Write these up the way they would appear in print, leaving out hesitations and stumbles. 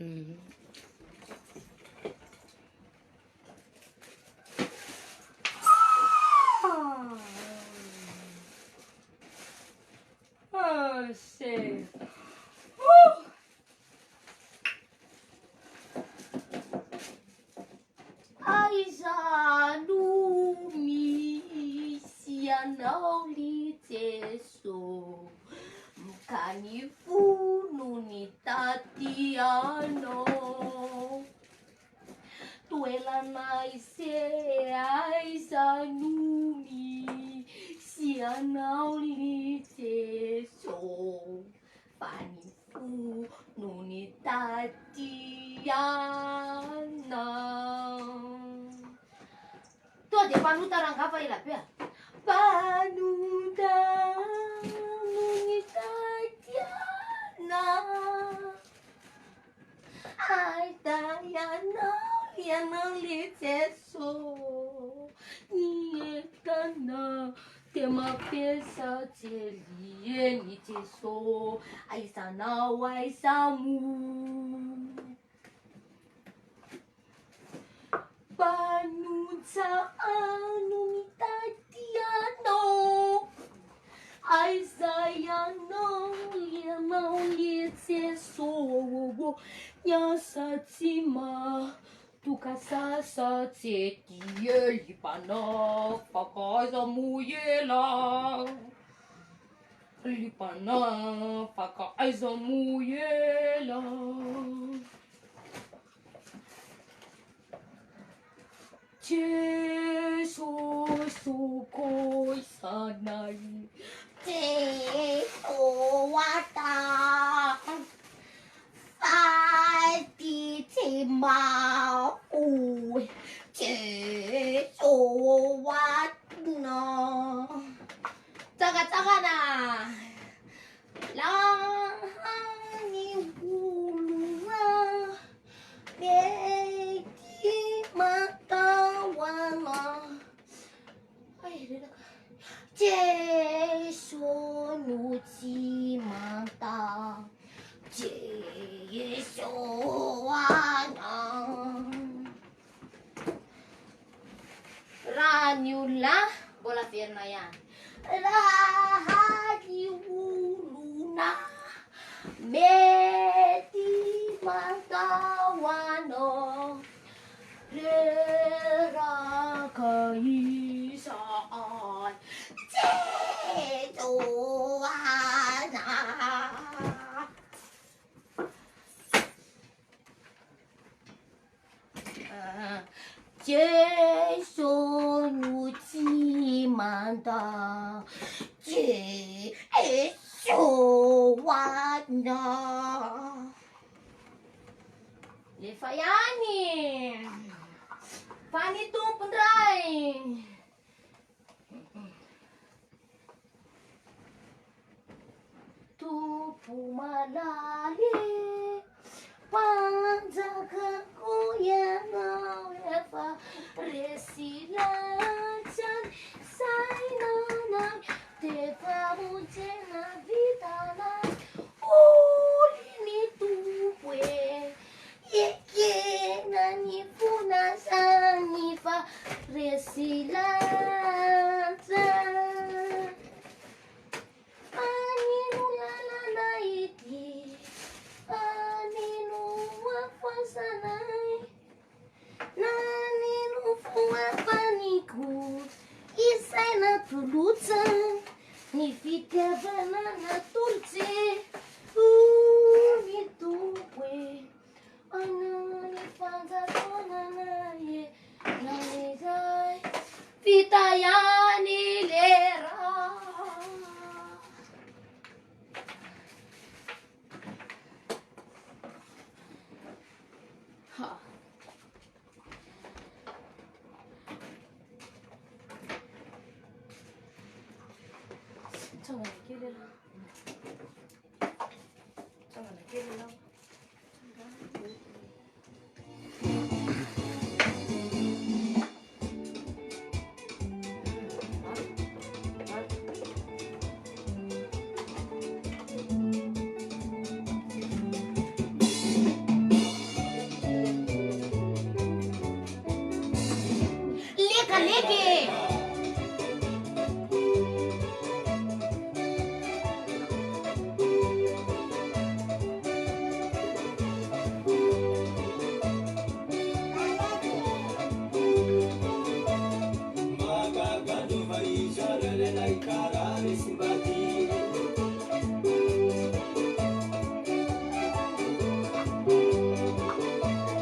Oh shit. Aizanumi sianao liteso mkanifu ni tatiano tuela naise aizanumi sianao liteso panifu ni tatiano. Tuh dia panutan orang apa ya lapia? Panutan nitatiana, ai tayana liana liteso, niekana tema pesa celie niteso, ai sana wai samu. Panuta anu tatiano Aizayano liamau lieteso Yasatima tukasasa tetie lipana Pakaza muyela Lipana pakaza muyela Jesu sukoi sanai Jesu wata Fati timau Jesu watna Taga na Langani wulunga Neki matawana Ay, Jesu nuci mata Jesu wana Ranyula bola firma yan Rahadi wuluna Meti matawano Rera kaisaan Jesuana Jesu nuci manta Jesuana Lefayani Fani tu pendrai Tu pumalali Panjakan uyana Eva Resilacan Sainana Teva ujena vitana Ulini tuwe Ye nani puna sanifa Resilacan Aninu lalana iti Aninu wafasanay Naninu fuwapaniku Isay na tulutan Ni fitya banana tulce Nituwe Ano ni panzatona na ye Nanizay Vitayani lera Jangan kira lah. Jangan kira lah. Iki.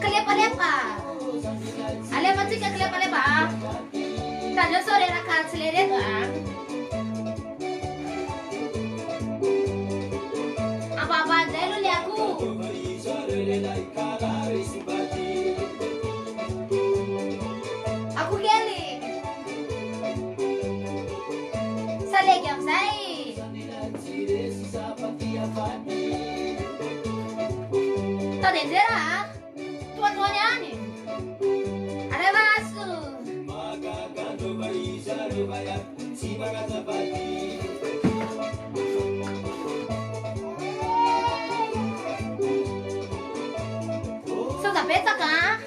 Kelepa-lepa. Alepa chika kelepa-lepa. Tajo sore rakal seleret kan. Apa-apa aja lu lihat aku. Aku geli. Salegam sai. Tao đến thế hả? Tuan-tuannya nih. Ada masuk. Sao gặp bếp ta cả?